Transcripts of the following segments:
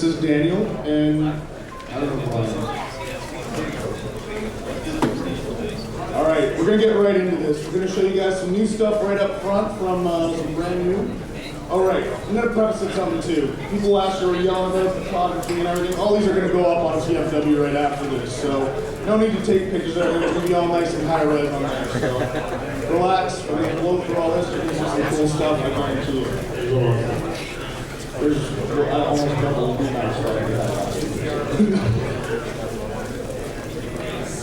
is Daniel, and I don't know why. All right, we're gonna get right into this. We're gonna show you guys some new stuff right up front from some brand new. All right, I'm gonna preface it something too. People last year were yelling about photography and everything. All these are gonna go up on TFW right after this, so no need to take pictures of it. It's gonna be all nice and high res on there. So relax. We're gonna blow through all this. This is some cool stuff. I guarantee you. There's almost double the amount of stuff.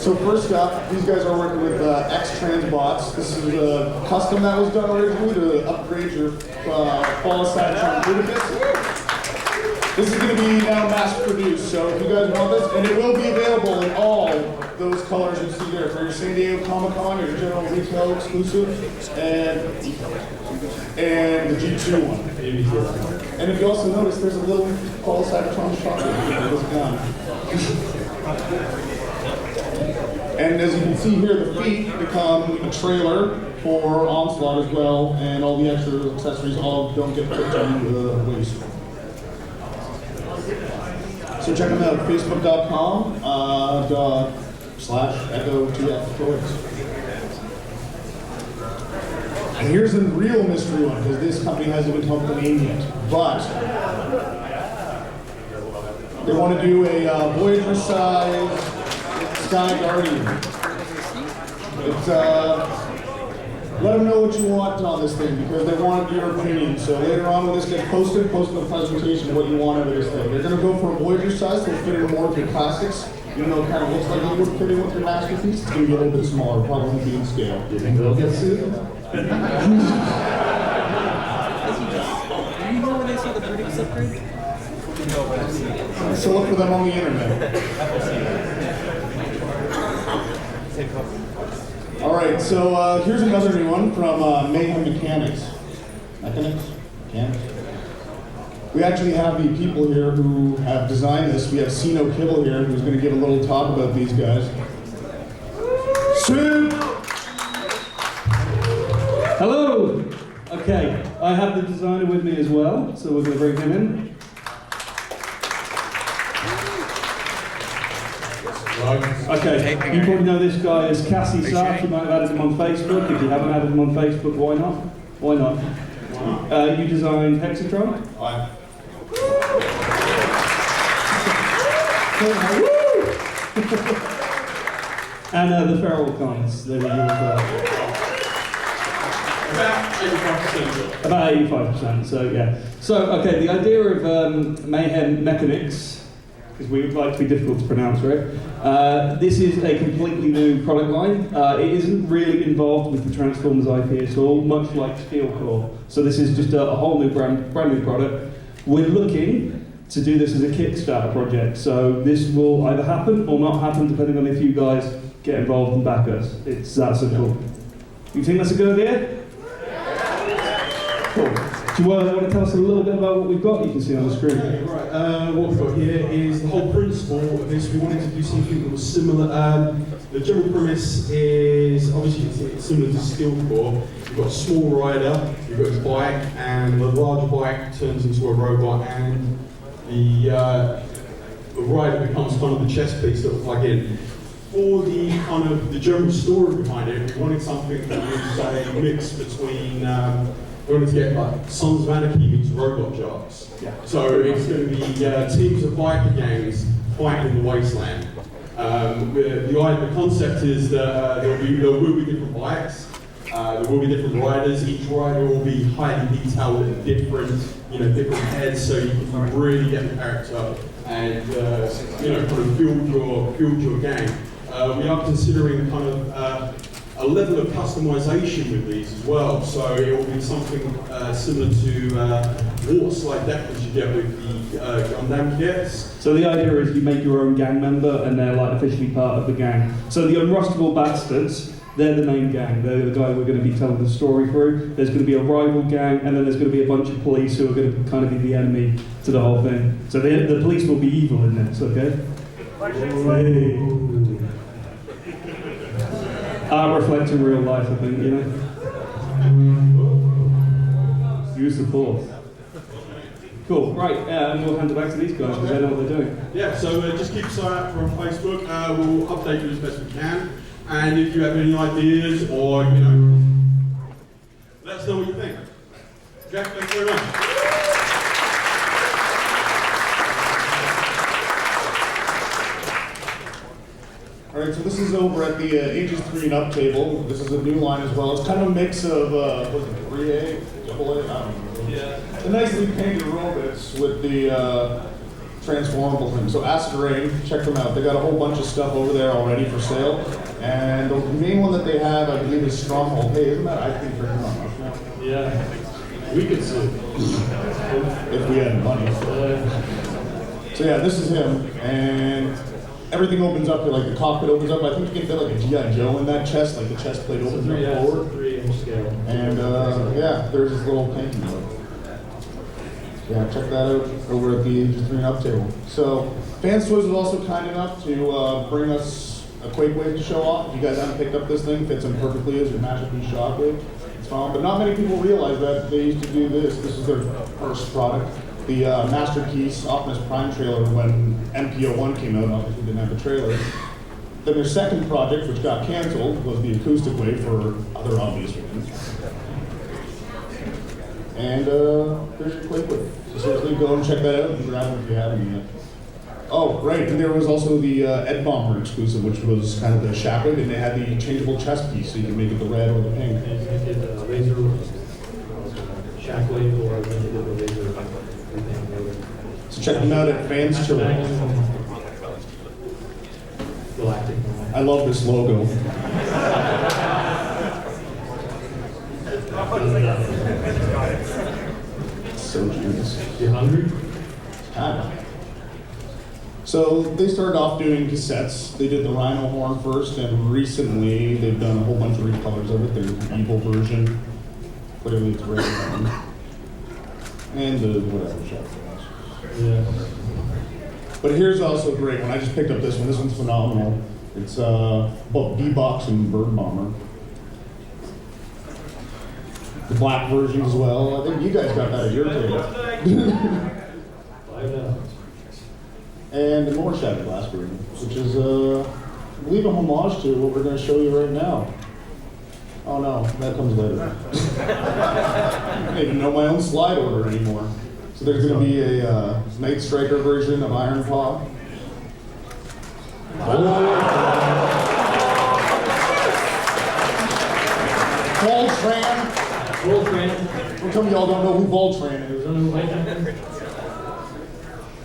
So first up, these guys are working with X-Trans bots. This is a custom that was done originally to upgrade your Cybertron database. This is going to be now mass produced, so if you guys want this, and it will be available in all those colors you see there for your San Diego Comic-Con, your general retail exclusive, and the G2 one. And if you also notice, there's a little Cybertron shot there. And as you can see here, the feet become a trailer for Onslaught as well, and all the extra accessories all don't get put to waste. So check them out, facebook.com/EchoTF. And here's a real mystery one, because this company hasn't been told the name yet, but they want to do a Voyager-sized Sky Guardian. It's, let them know what you want on this thing, because they want your opinion. So later on when this gets posted a presentation of what you want out of this thing. They're going to go for a Voyager size, so it'll fit in more of your classics. Even though it kind of looks like it would fit in with your masterpiece, it's going to be a little bit smaller, probably be in scale. Do you think they'll get sued? Do you know when they saw the British upgrade? So look for them on the internet. All right, so here's another new one from Mayhem Mechanics. We actually have the people here who have designed this. We have Sino Kibble here, who's going to give a little talk about these guys. Hello. Okay, I have the designer with me as well, so we're going to bring him in. Okay, you probably know this guy as Cassie Sark. You might have added him on Facebook. If you haven't added him on Facebook, why not? Why not? You designed Hexatron? And the feral cons. They were you as well. About 85%, so yeah. So, okay, the idea of Mayhem Mechanics, because we would like to be difficult to pronounce, right? This is a completely new product line. It isn't really involved with the Transformers IP at all, much like Steel Core. So this is just a whole new brand new product. We're looking to do this as a Kickstarter project. So this will either happen or not happen, depending on if you guys get involved and back us. It's that simple. You think that's a good idea? Cool. Do you want to tell us a little bit about what we've got? You can see on the screen. Okay, right. What we've got here is the whole principle of this. We wanted to do something that was similar. The general premise is obviously it's similar to Steel Core. You've got a small rider, you've got a bike, and the large bike turns into a robot, and the rider becomes kind of the chess piece that will plug in. For the kind of the general story behind it, we wanted something that was a mix between. We wanted to get like Sons of Anarchy meets Robot Jobs. Yeah. So it's going to be teams of biker gangs fighting in the wasteland. The concept is that there will be different bikes, there will be different riders. Each rider will be highly detailed and different heads, so you can really get the character and kind of build your gang. We are considering kind of a level of customization with these as well, so it will be something similar to water slide deck as you get with the Gundam kits. So the idea is you make your own gang member and they're like officially part of the gang. So the Unrustable Bastards, they're the main gang. They're the guy we're going to be telling the story through. There's going to be a rival gang, and then there's going to be a bunch of police who are going to kind of be the enemy to the whole thing. So the police will be evil in this, okay? Reflecting real life, I think, Use the force. Cool, right, and we'll hand it back to these guys because they know what they're doing. Yeah, so just keep us out for on Facebook. We'll update you as best we can. And if you have any ideas or, you know, let us know what you think. Jack, thanks very much. All right, so this is over at the ages 3 and up table. This is a new line as well. It's kind of a mix of, what is it, 3A, AA, I don't know. Yeah. The nicely painted robots with the transformable thing. So Acid Rain, check them out. They got a whole bunch of stuff over there already for sale. And the main one that they have, I believe, is Stronghold. Hey, isn't that I think for him on us now? Yeah, we could sue. If we had money. So yeah, this is him. And everything opens up here, like the cockpit opens up. I think you can fit like a G.I. Joe in that chest, like the chest plate opens up forward. 3-inch scale. And yeah, there's this little painting of it. Yeah, check that out over at the ages 3 and up table. So, Fans Toys was also kind enough to bring us a Quake Wave to show off. If you guys haven't picked up this thing, fits in perfectly as your masterpiece Shockwave. It's fun, but not many people realize that they used to do this. This is their first product. The Masterpiece Optimus Prime trailer when MPO1 came out, obviously didn't have a trailer. Then their second project, which got canceled, was the Acoustic Wave for other obvious reasons. And there's your Quake Wave. So seriously, go and check that out and grab it if you haven't yet. Oh, right, and there was also the Ed Bomber exclusive, which was kind of the Shockwave, and they had the changeable chest piece, so you can make it the red or the pink. And you did the laser Shockwave or when you did the laser thing. So check them out at Fans Toys. Galactic. I love this logo. So genius. You hungry? So they started off doing cassettes. They did the Rhino horn first, and recently they've done a whole bunch of recolors of it. There's the evil version. Clearly it's red. And the whatever shot. Yeah. But here's also a great one. I just picked up this one. This one's phenomenal. It's both D-Box and Bird Bomber. The black version as well. I think you guys got that at your table. And the more Shattered Glass version, which is, I believe, a homage to what we're going to show you right now. Oh no, that comes later. I don't even know my own slide order anymore. So there's going to be a Night Striker version of Iron Paw. Voltran. Voltran. How come y'all don't know who Voltran is?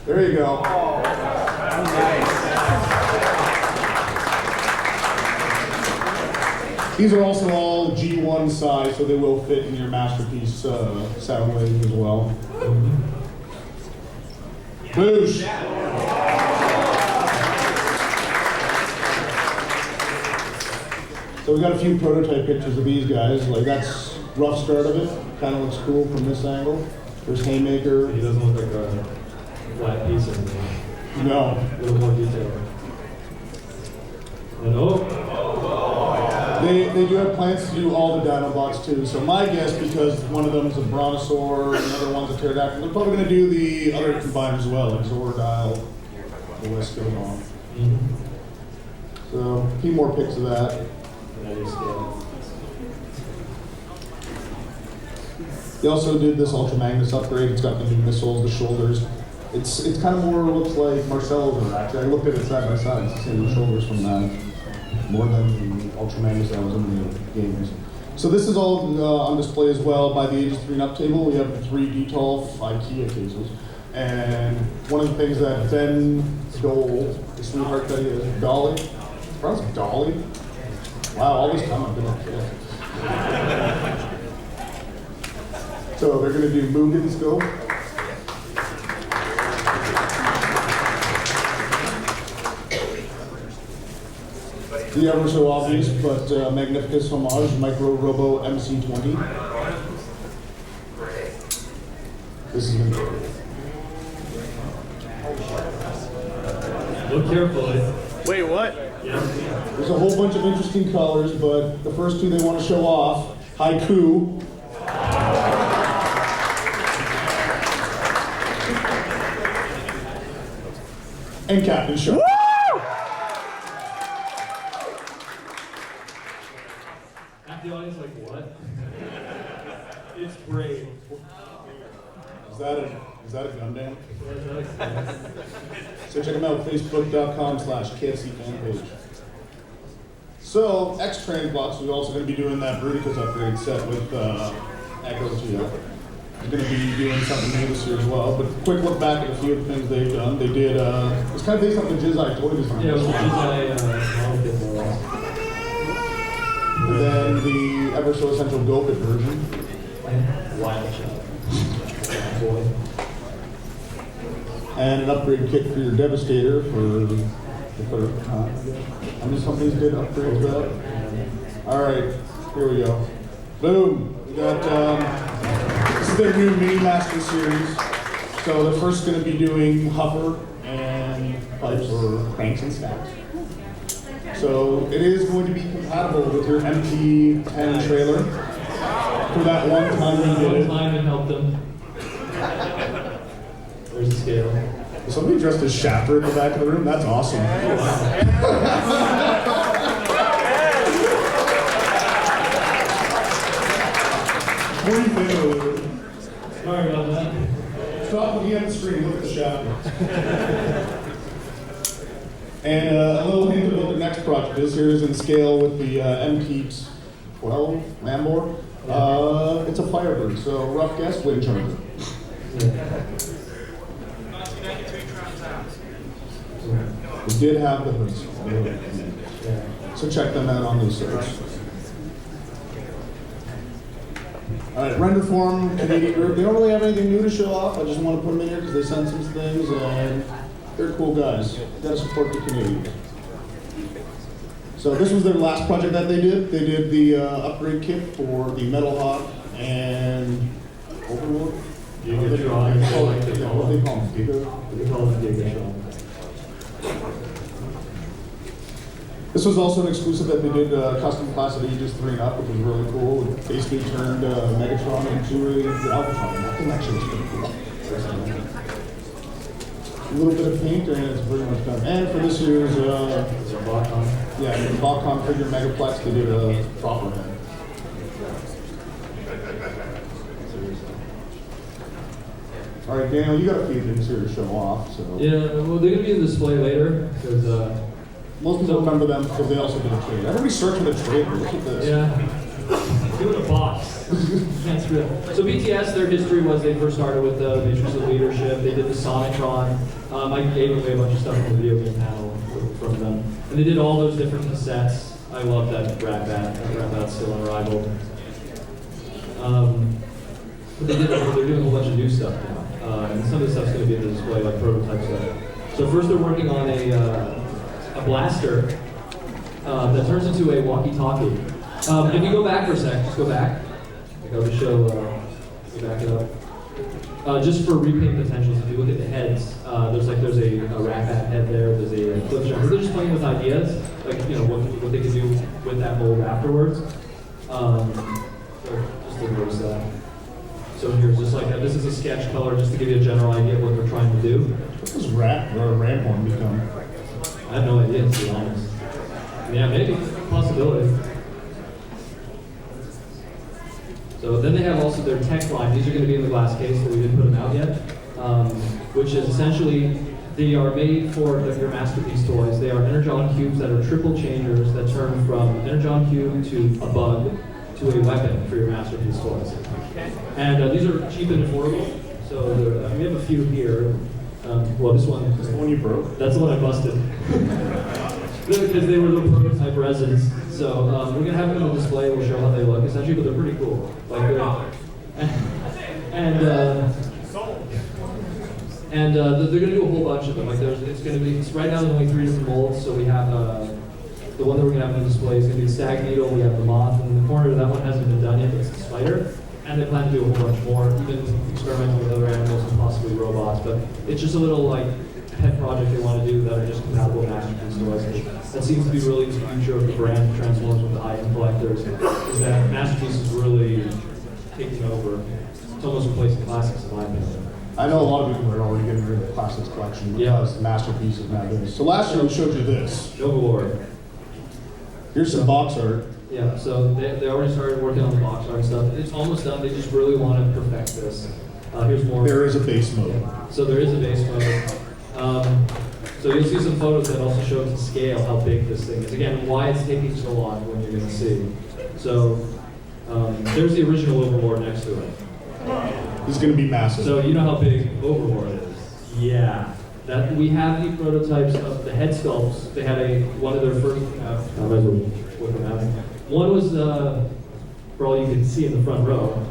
There you go. These are also all G1 size, so they will fit in your Masterpiece sound wave as well. Boosh! So we got a few prototype pictures of these guys. Like that's rough start of it. Kind of looks cool from this angle. There's Haymaker. He doesn't look like a flat piece anymore. No. A little more detail. And They do have plans to do all the Dinobots too. So my guess, because one of them is a Brontosaur and the other one's a Pterodactyl, they're probably going to do the other combined as well, like Zorodile. The list goes on. So a few more pics of that. They also did this Ultra Magnus upgrade. It's got the new missiles, the shoulders. It's kind of more looks like Marcelo's are actually. I looked at it side by side. It's the same shoulders from that. More than the Ultra Magnus that was in the games. So this is all on display as well by the ages 3 and up table. We have the 3 Detolf IKEA cases. And one of the things that Ben Dole, the sweetheart that he is, Dolly, pronounced Dolly? Wow, all this time I've been up here. So they're going to do Mugen Scope. The ever so obvious but magnificent homage, Micro Robo MC20. This is going to be cool. look carefully. Wait, what? Yeah. There's a whole bunch of interesting colors, but the first 2 they want to show off, Haiku. and Captain Shark. Half the audience like, what? It's great. Is that a Gundam? So check them out, facebook.com/KFC fan page. So, X Transbox is also going to be doing that Bruticus upgrade set with Echo 2. He's going to be doing something new this year as well. But quick look back at a few of the things they've done. They did, it's kind of based on the Jizai toy design. Yeah, it was a model kit more or less. And then the ever so essential Go-Fit version. Wild shot. Boy. And an upgrade kit for your Devastator for the third time. How many companies did upgrade to that? Alright, here we go. Boom! We got, this is their new Mini Master series. So they're first going to be doing hopper and pipes or cranks and stacks. So it is going to be compatible with your MT-10 trailer. For that one time we did it. One time it helped them. There's a scale. Is somebody dressed as Shafter in the back of the room? That's awesome. What do you think of it? Sorry about that. Stop looking at the screen, look at the Shafter. And a little hint about the next project. This here is in scale with the MT-12 Lambor. It's a Firebird, so rough guess, wind charger. We did have the hoods. So check them out on those sites. Alright, Renderform, Canadian group. They don't really have anything new to show off. I just want to put them in here because they sent some things and they're cool guys. You gotta support the Canadians. So this was their last project that they did. They did the upgrade kit for the Metal Hawk and Overlord. Gigatron, I like to call What they it. call them? Giga? We call it Gigatron. This was also an exclusive that they did custom class at ages 3 and up, which was really cool. It basically turned Megatron into a Alphatron. That thing actually was pretty cool. A little bit of paint and it's pretty much done. And for this year's, Is there a block on? yeah, the Botcon figure Megaplex, they did a proper head. All right, Daniel, you got a few things here to show off. So Yeah, well, they're going to be in the display later because, most people remember them because they also did a trade. Everybody's searching a trade. Look at this. yeah, doing a box. That's real. So BTS, their history was they first started with the Matrix of Leadership. They did the Sonicron. I gave away a bunch of stuff from the video game panel from them. And they did all those different cassettes. I love that Rat Bat. That Rat Bat's still on arrival. But they're doing a whole bunch of new stuff now. And some of the stuff's going to be in the display, like prototype stuff. So first they're working on a blaster that turns into a walkie-talkie. If you go back for a sec, just go back. I'll just show, back it up. Just for repaint potentials, if you look at the heads, there's a Rat Bat head there, there's a Cliff Jumper. They're just playing with ideas, like, you know, what they can do with that mold afterwards. So just to notice that. So here's just like, this is a sketch color just to give you a general idea of what they're trying to do. What does Ramhorn become? I have no idea, to be honest. Yeah, maybe. Possibility. So then they have also their tech line. These are going to be in the glass case, but we didn't put them out yet. Which is essentially, they are made for your masterpiece toys. They are Energon cubes that are triple changers that turn from Energon cube to a bug to a weapon for your masterpiece toys. And these are cheap and affordable. So we have a few here. Well, this one. Is the one you broke? That's the one I busted. Because they were the prototype resins. So we're going to have them on the display. We'll show how they look. Essentially, but they're pretty cool. Like they're going to do a whole bunch of them. Like it's going to be, right now there's only 3 different molds. So we have the one that we're going to have on the display is going to be the Stag Needle. We have the Moth, and in the corner that one hasn't been done yet, but it's the Spider. And they plan to do a whole bunch more, even experimenting with other animals and possibly robots. But it's just a little like pet project they want to do that are just compatible with masterpiece toys. That seems to be really the future of the brand Transformers with the high-end collectors. Is that masterpiece is really taking over. It's almost replacing classics in my opinion. I I know a lot of people are already getting rid of the classics collection because the masterpiece is now this. So last year we showed you this. Overlord. Here's some box art. Yeah, so they already started working on the box art and stuff. It's almost done. They just really want to perfect this. Here's more. There is a base mode. So there is a base mode. So you'll see some photos that also show to scale how big this thing is. Again, why it's taking so long when you're going to see. So there's the original Overlord next to it. It's going to be massive. So you know how big Overlord is? Yeah. That we have the prototypes of the head sculpts. They had one of their first. One was for all you can see in the front row.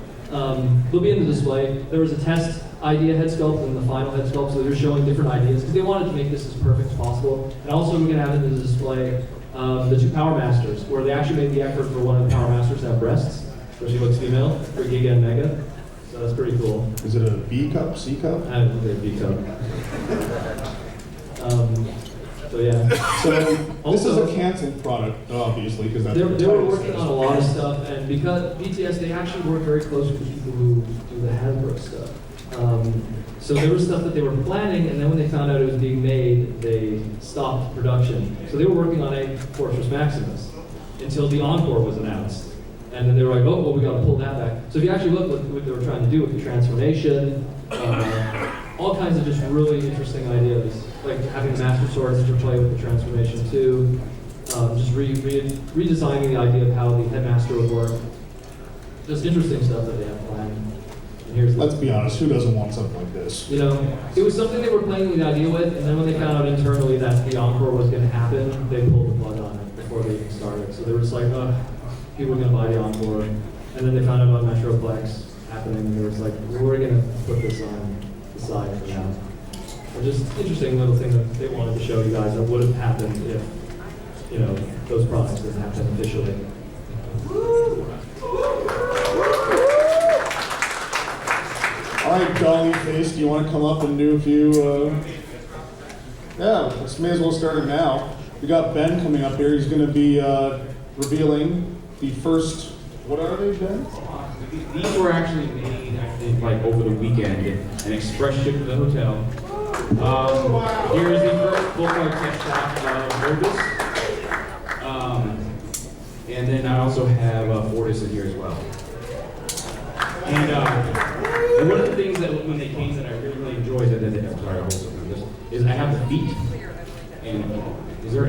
They'll be in the display. There was a test idea head sculpt and the final head sculpt, so they're showing different ideas because they wanted to make this as perfect as possible. And also we're going to have in the display the two Power Masters, where they actually made the effort for one of the Power Masters to have breasts, so she looks female, for Giga and Mega. So that's pretty cool. Is it a B cup, C cup? I don't think B cup. So yeah. So this is a canceled product, obviously, because that's They what the were title working says. on a lot of stuff, and because BTS, they actually work very close with the people who do the Hasbro stuff. So there was stuff that they were planning, and then when they found out it was being made, they stopped production. So they were working on a Fortress Maximus until the Encore was announced. And then they were like, oh, well, we got to pull that back. So if you actually look what they were trying to do with the transformation, all kinds of just really interesting ideas, like having the Master Swords interplay with the transformation too, just redesigning the idea of how the Headmaster would work. Just interesting stuff that they have planned. And here's Let's be honest, who doesn't want something like this? You know, it was something they were playing with the idea with, and then when they found out internally that the Encore was going to happen, they pulled the plug on it before they even started. So they were just like, people are going to buy the Encore. And then they found out about Metroplex happening, and they were just like, we're going to put this on the side for now. Or just interesting little thing that they wanted to show you guys that would have happened if, you know, those products didn't happen officially. All right, Dolly Face, do you want to come up and do a few? Yeah, let's may as well start it now. We got Ben coming up here. He's going to be revealing the first. What are they, Ben? These were actually made, I think, like over the weekend and express shipped to the hotel. Here is the first full-color test shot of Orbis. And then I also have Fortis in here as well. And one of the things that when they came that I really enjoyed is I have the feet. And is there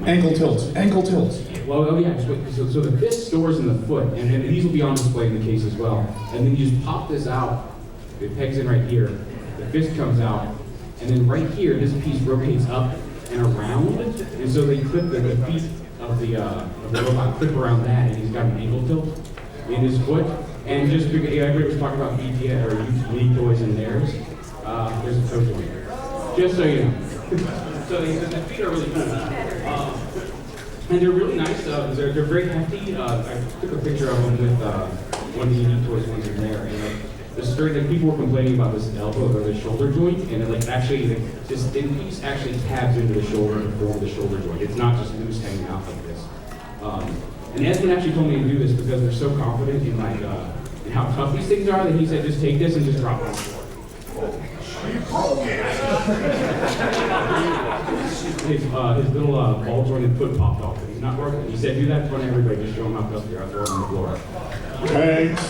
Ankle tilts. Ankle tilts. Well, oh yeah, so the fist stores in the foot, and these will be on display in the case as well. And then you just pop this out, it pegs in right here, the fist comes out, and then right here, this piece rotates up and around, and so they clip the feet of the robot, clip around that, and he's got an ankle tilt in his foot. And just because everybody was talking about BTS or unique toys in theirs, there's a toe joint. Just so you know. So the feet are really cool. And they're really nice. They're very hefty. I took a picture of them with one of the unique toys ones in there. And the people were complaining about this elbow or the shoulder joint, and this thin piece actually tabs into the shoulder to form the shoulder joint. It's not just loose hanging out like this. And Edwin actually told me to do this because they're so confident in in how tough these things are that he said just take this and just drop it on the floor. His little ball jointed foot popped off, but he's not working. He said do that in front of everybody, just show him how tough you are. I'll throw it on the floor. Thanks.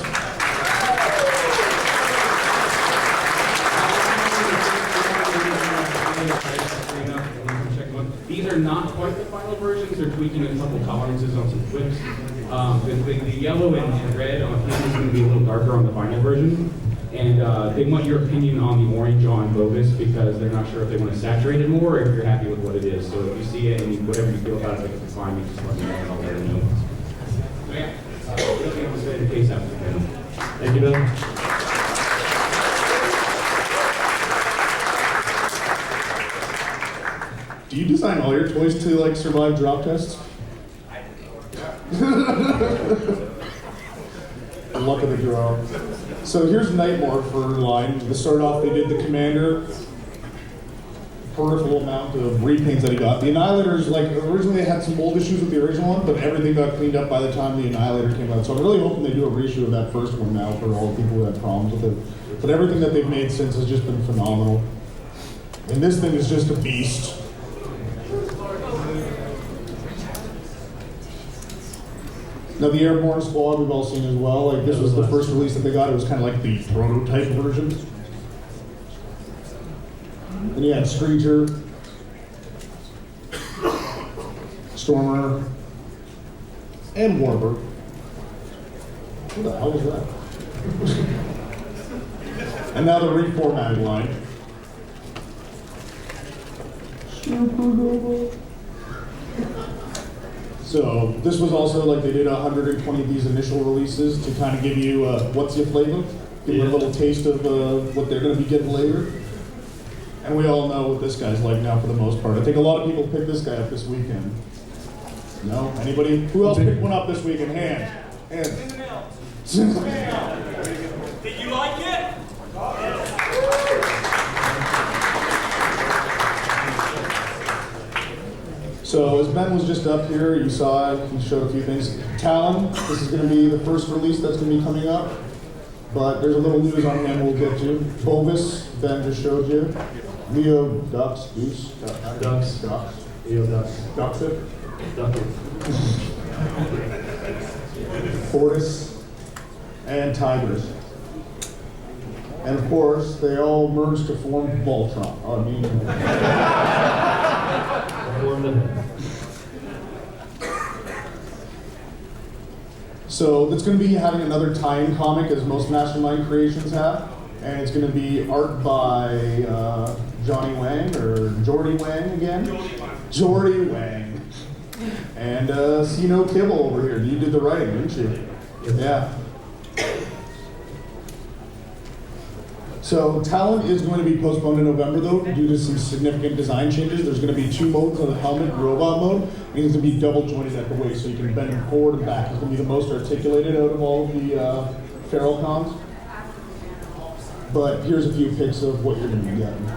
These are not quite the final versions. They're tweaking a couple tolerances on some clips. The yellow and red on him is going to be a little darker on the final version. And they want your opinion on the orange on Bovis because they're not sure if they want to saturate it more or if you're happy with what it is. So if you see it and whatever you feel about it, if it's fine, you just let me know and I'll let them know. So yeah, I'll say the case after that. Thank you, Bill. Do you design all your toys to like survive drop tests? The luck of the draw. So here's Nightmare for line. To start off, they did the Commander. Peripheral amount of repaints that he got. The Annihilator's like originally they had some old issues with the original one, but everything got cleaned up by the time the Annihilator came out. So I'm really hoping they do a reissue of that first one now for all the people who had problems with it. But everything that they've made since has just been phenomenal. And this thing is just a beast. Now the Airborne Squad we've all seen as well. Like this was the first release that they got. It was kind of like the prototype version. Then you had Screecher, Stormer, and Warbird. What the hell was that? And now the reformatted line. So this was also like they did 120 of these initial releases to kind of give you what's your flavor, give you a little taste of what they're going to be getting later. And we all know what this guy's like now for the most part. I think a lot of people picked this guy up this weekend. No? Anybody? Who else picked one up this weekend? Hand. Did you like it? So as Ben was just up here, you saw it, he showed a few things. Talon, this is going to be the first release that's going to be coming up. But there's a little news on him we'll get to. Bovis, Ben just showed you. Leo Ducks, Goose, Ducks. Leo Ducks. Duckfit, Ducky. Fortis, and Tigers. And of course, they all merged to form Voltron. I mean, so it's going to be having another tie-in comic as most Mastermind creations have. And it's going to be art by Johnny Wang, or Jordy Wang again? Jordy Wang. And Sino Kibble over here. You did the writing, didn't you? Yeah. So Talon is going to be postponed in November though, due to some significant design changes. There's going to be 2 modes on the helmet, robot mode, and he's going to be double jointed at the waist, so you can bend him forward and back. He's going to be the most articulated out of all of the feral cons. But here's a few pics of what you're going to be getting.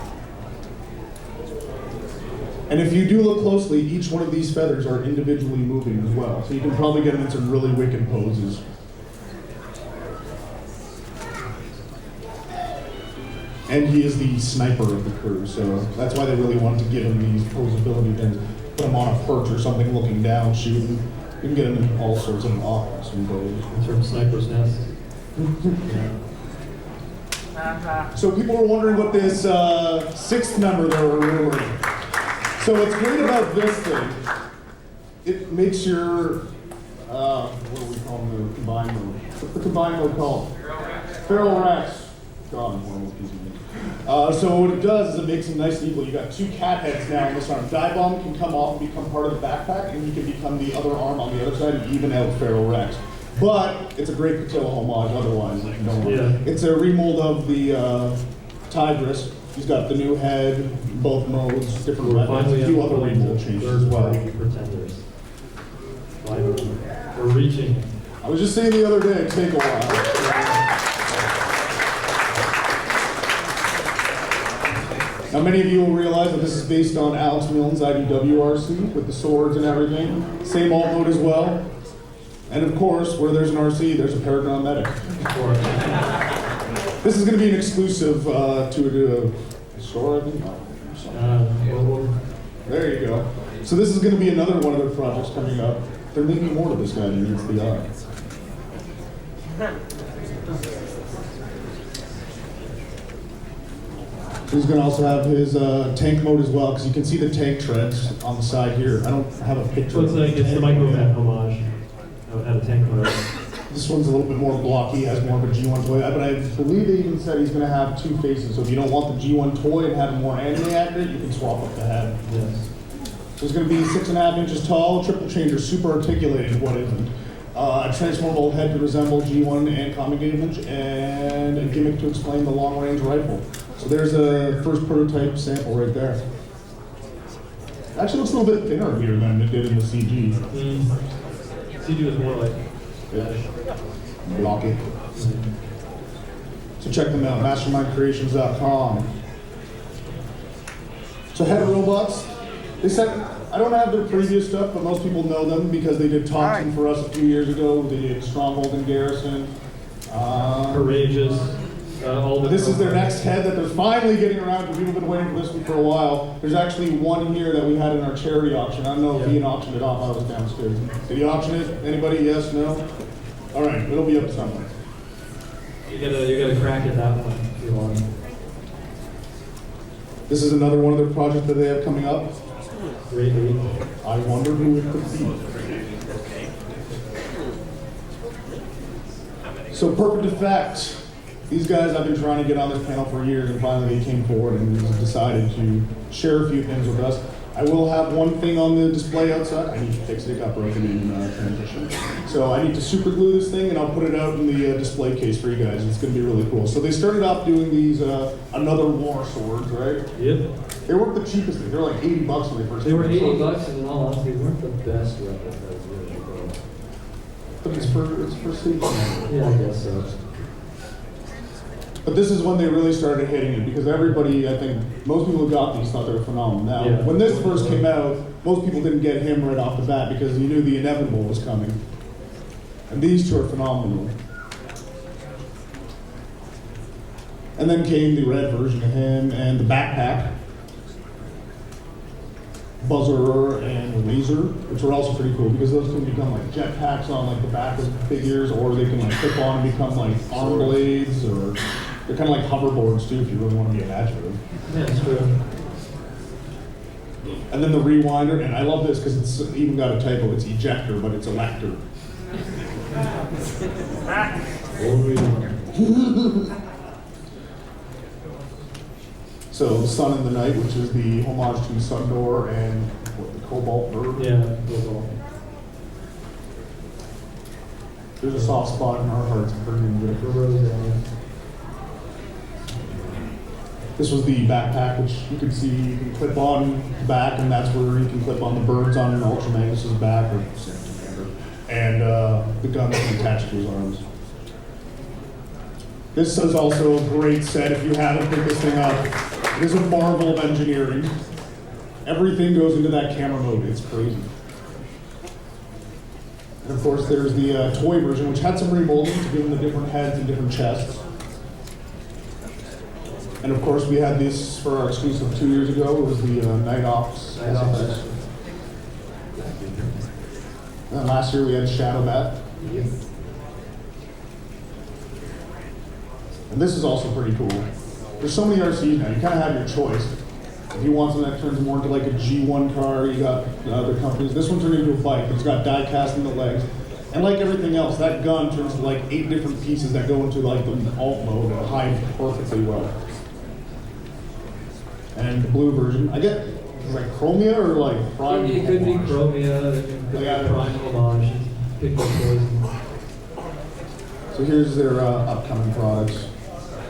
And if you do look closely, each one of these feathers are individually moving as well, so you can probably get him in some really wicked poses. And he is the sniper of the crew, so that's why they really wanted to give him these posability things. Put him on a perch or something looking down, shooting. You can get him in all sorts of awesome poses. From Sniper's Nest. So people were wondering what this 6th member they were rumoring. So what's great about this thing, it makes your, what do we call them, the combined mode? What's the combined mode called? Feral Rex. God, I'm horrible piece of meat. So what it does is it makes them nice and equal. You got 2 cat heads now on this arm. Die Bomb can come off and become part of the backpack, and he can become the other arm on the other side and even out Feral Rex. But it's a great Patilla homage otherwise, if you don't want. Yeah. It's a remold of the Tigress. He's got the new head, both modes, different weapons, a few other remold changes as well. Pretenders. Finally. We're reaching. I was just saying the other day, take a while. Now many of you will realize that this is based on Alex Milne's IDW RC with the swords and everything. Same alt mode as well. And of course, where there's an RC, there's a Paragon Medic. This is going to be an exclusive to a store, I think. There you go. So this is going to be another one of their projects coming up. They're making more to this guy than meets the eye. He's going to also have his tank mode as well, because you can see the tank treads on the side here. I don't have a picture. Looks like it's the Micromap homage. I had a tank mode. This one's a little bit more blocky, has more of a G1 toy, but I believe they even said he's going to have 2 faces. So if you don't want the G1 toy and have it more anime accurate, you can swap up the head. Yes. So it's going to be 6.5 inches tall, triple changer, super articulated, what isn't. A transformable head to resemble G1 and comic image, and a gimmick to explain the long-range rifle. So there's a first prototype sample right there. Actually looks a little bit thinner here than it did in the CG. CG was more like blocky. So check them out, mastermindcreations.com. So Head Robots, they said, I don't have their previous stuff, but most people know them because they did Thompson for us a few years ago. They did Stronghold and Garrison. Courageous. All the This is their next head that they're finally getting around to. People have been waiting for this one for a while. There's actually one here that we had in our charity auction. I don't know if Ian auctioned it off. I was downstairs. Did he auction it? Anybody? Yes? No? All right, it'll be up somewhere. You gotta crack at that one if you want. This is another one of their projects that they have coming up. Great. I wonder who it could be. So Perfect Effect. These guys I've been trying to get on this panel for years, and finally they came forward and decided to share a few things with us. I will have one thing on the display outside. I need to fix it. It got broken in transition. So I need to super glue this thing, and I'll put it out in the display case for you guys. It's going to be really cool. So they started off doing these Another War swords, right? Yep. They weren't the cheapest thing. They were like $80 when they first They were came out. $80, and in all honesty, they weren't the best replicas. Really. But it's for safety. Yeah, I guess so. But this is when they really started hitting it, because everybody, I think, most people who got these thought they were phenomenal. Now, Yeah. when this first came out, most people didn't get him right off the bat because you knew the inevitable was coming. And these two are phenomenal. And then came the red version of him and the backpack, buzzer and laser, which are also pretty cool because those can become like jetpacks on like the back of figures, or they can like clip on and become like arm blades, or they're kind of like hoverboards too if you really want to be imaginative. Yeah, it's true. And then the rewinder, and I love this because it's even got a typo. It's ejector, but it's elector. So the Sun in the Night, which is the homage to Sundor and what, the Cobalt Bird. Yeah, cool. There's a soft spot in our hearts for Ninja. This was the backpack, which you can see you can clip on the back, and that's where you can clip on the birds on Ultra Magnus's back, or and the gun that can attach to his arms. This is also a great set if you haven't picked this thing up. It is a marvel of engineering. Everything goes into that camera mode. It's crazy. And of course, there's the toy version, which had some remolding to give them the different heads and different chests. And of course, we had this for our exclusive 2 years ago. It was the Night Ops. And last year we had Shadow Bat. And this is also pretty cool. There's so many RCs now, you kind of have your choice. If you want something that turns more into like a G1 car, you got other companies. This one turned into a bike, but it's got die cast in the legs. And like everything else, that gun turns to like 8 different pieces that go into like the alt mode and hide perfectly well. And the blue version, I get, is it like Chromia or like Prime? It could be Chromia, it could be Prime homage, pick your poison. So here's their upcoming products.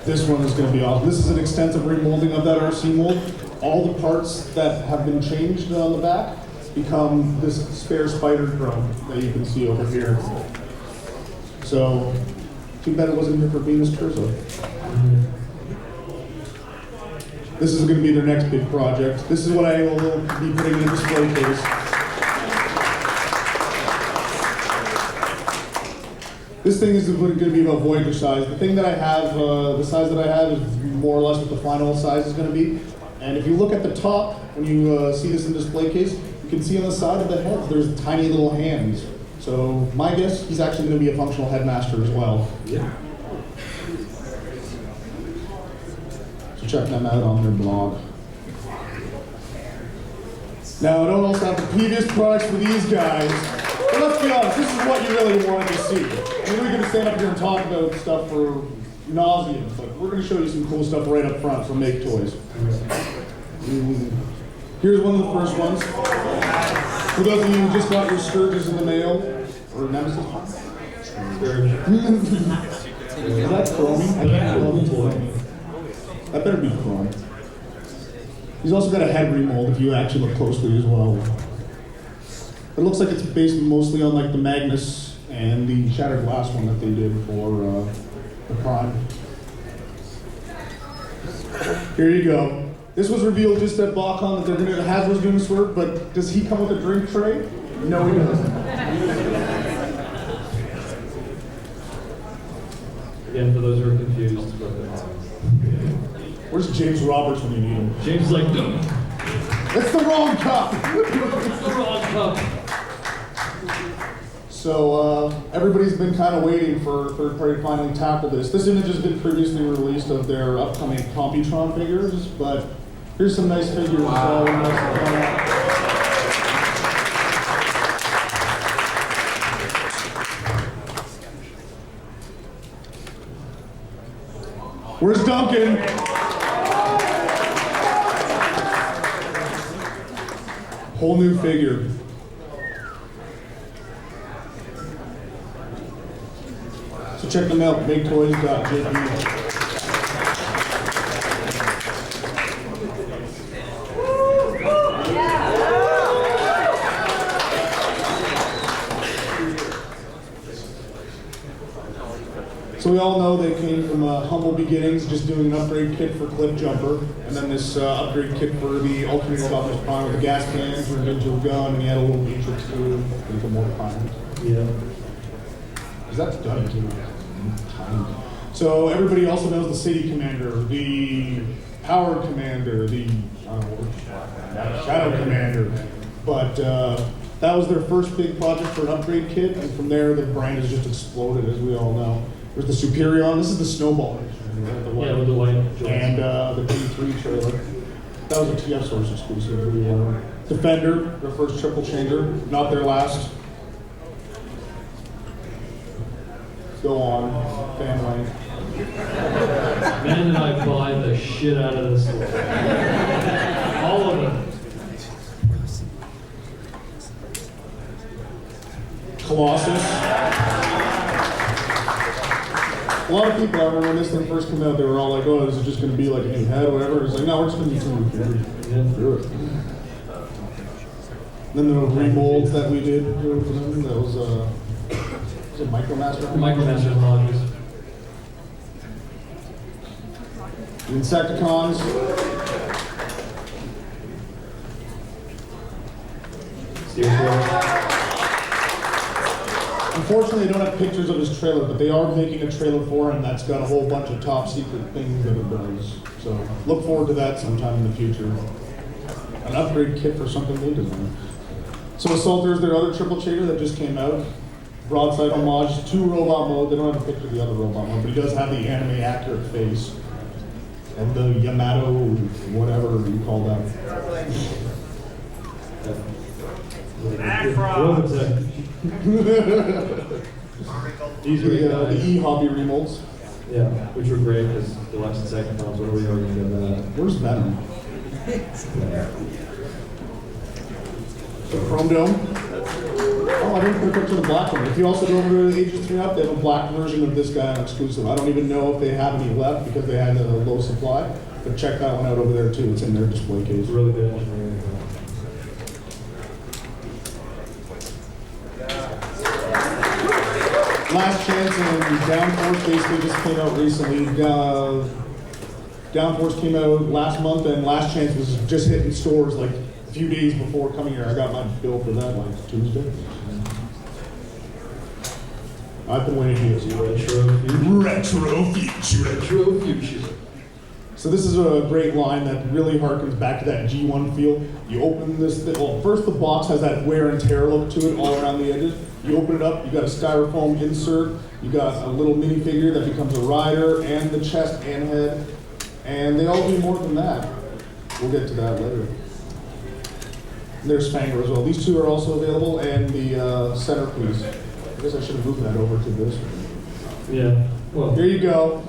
This one is going to be awesome. This is an extensive remolding of that RC mold. All the parts that have been changed on the back become this spare spider drone that you can see over here. So, too bad it wasn't here for Venus Curso. This is going to be their next big project. This is what I will be putting in a display case. This thing is going to be about Voyager size. The thing that I have, the size that I have is more or less what the final size is going to be. And if you look at the top, when you see this in display case, you can see on the side of the head, there's tiny little hands. So my guess, he's actually going to be a functional headmaster as well. Yeah. So check them out on their blog. Now, I don't also have the previous products for these guys. But let's be honest, this is what you really wanted to see. I mean, we're going to stand up here and talk about stuff for nauseam, but we're going to show you some cool stuff right up front from Make Toys. Here's one of the first ones. For those of you who just got your Scourges in the mail, or Nemesis. Is that Chrome? That better be Chrome. He's also got a head remold if you actually look closely as well. It looks like it's based mostly on like the Magnus and the Shattered Glass one that they did for the Prime. Here you go. This was revealed just at BotCon that Hasbro's doing this work, but does he come with a drink tray? No, he doesn't. Again, for those who are confused. Where's James Roberts when you need him? James is like, no, It's the wrong cup! it's the wrong cup. So everybody's been kind of waiting for third party to finally tackle this. This image has been previously released of their upcoming Computron figures, but here's some nice figures. Where's Duncan? Whole new figure. So check them out, maketoys.jp. So we all know they came from humble beginnings, just doing an upgrade kit for Cliff Jumper, and then this upgrade kit for the alternating Optimus Prime with the gas cans turned into a gun, and he had a little matrix to into more Prime. Yeah. Because that's done too. So everybody also knows the City Commander, the Powered Commander, the Shadow Commander, but that was their first big project for an upgrade kit, and from there the brand has just exploded, as we all know. There's the Superion. This is the Snowball. Yeah, with the white joints. And the T3 trailer. That was a TF Source exclusive. Defender, their first triple changer, not their last. Go on, family. Man and I buy the shit out of this store. All of them. Colossus. A lot of people, I remember when this thing first came out, they were all like, oh, is it just going to be like a new head or whatever? It's like, no, we're just going to do some new figures. Do it. Then the remolds that we did for them, that was it Micromaster? Micromaster models. The Insecticons. Unfortunately, they don't have pictures of his trailer, but they are making a trailer for him that's got a whole bunch of top secret things that it does. So look forward to that sometime in the future. An upgrade kit for something they designed. So Assaulter's their other triple changer that just came out. Broadside homage, 2 robot mode. They don't have a picture of the other robot mode, but he does have the anime accurate face. And the Yamato, whatever you call that. These are the E-Hobby remolds. Yeah, which were great because the last and second times, what are we going to get that? Where's Venom? So Chrome Dome. Oh, I didn't put a picture of the black one. If you also go over to Ages 3 Up, they have a black version of this guy on exclusive. I don't even know if they have any left because they had a low supply. But check that one out over there too. It's in their display case. It's really good engineering. Last Chance and Downforce basically just came out recently. Downforce came out last month, and Last Chance was just hitting stores like a few days before coming here. I got my bill for that like Tuesday. I've been waiting to see Retro Future. So this is a great line that really harkens back to that G1 feel. You open this thing, well, first the box has that wear and tear look to it all around the edges. You open it up, you got a styrofoam insert, you got a little minifigure that becomes a rider, and the chest and head. And they all do more than that. We'll get to that later. And there's Fanger as well. These two are also available, and the centerpiece. I guess I should have moved that over to this one. Yeah. Well, Here you go.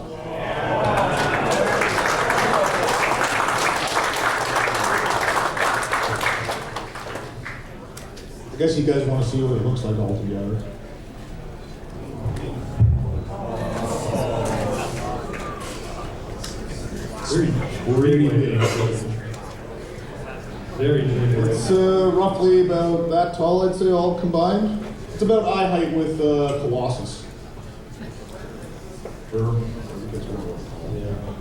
I guess you guys want to see what it looks like all together. very big. Very big. It's roughly about that tall, I'd say, all combined. It's about eye height with Colossus.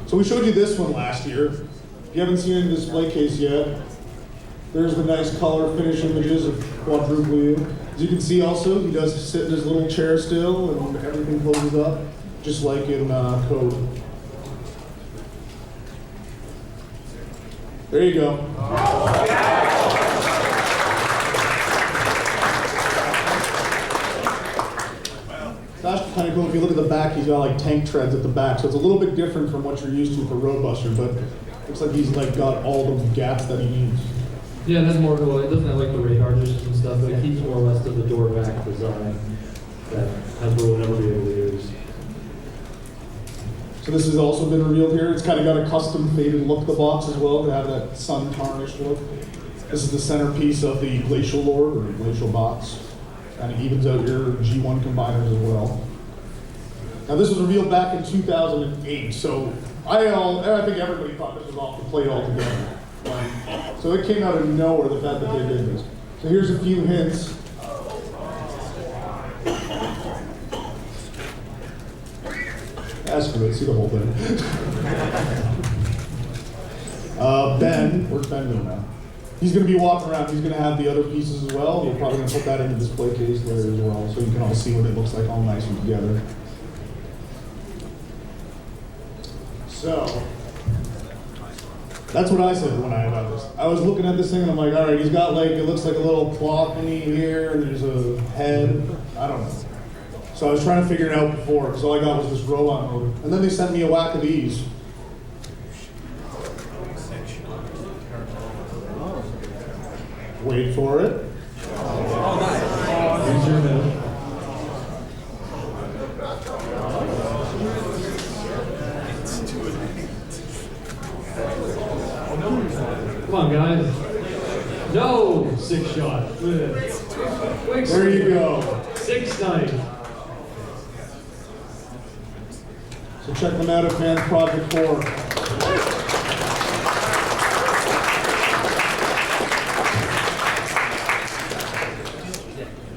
So we showed you this one last year. If you haven't seen it in the display case yet, there's the nice color finish images of Quadruple U. As you can see also, he does sit in his little chair still and everything closes up. just like in code. There you go. It's actually kind of cool. If you look at the back, he's got like tank treads at the back, so it's a little bit different from what you're used to for Roadbuster, but looks like he's like got all the gaps that he needs. Yeah, that's more cool. It doesn't have like the radar dishes and stuff, but it keeps more or less to the door back design that Hasbro will never be able to use. So this has also been revealed here. It's kind of got a custom faded look to the box as well to have that sun tarnished look. This is the centerpiece of the Glacial Lord or Glacial box. Kind of evens out your G1 combiners as well. Now this was revealed back in 2008, so I think everybody thought this was off the plate altogether. So it came out of nowhere, the fact that they did this. So here's a few hints. Ask for it, see the whole thing. Ben, where's Ben doing now? He's going to be walking around. He's going to have the other pieces as well. We're probably going to put that in the display case there as well, so you can all see what it looks like all nice and together. So, that's what I said when I got this. I was looking at this thing and I'm like, all right, he's got like, it looks like a little cloth thingy here, and there's a head. I don't know. So I was trying to figure it out before, because all I got was this robot motor. And then they sent me a whack of these. Wait for it. Come on, guys. No! 6 shot. Quick There you go. 6 knife. So check them out at Fan Project 4.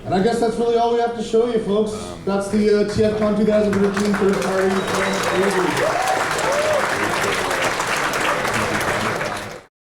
And I guess that's really all we have to show you, folks. That's the TFcon 2013 third party.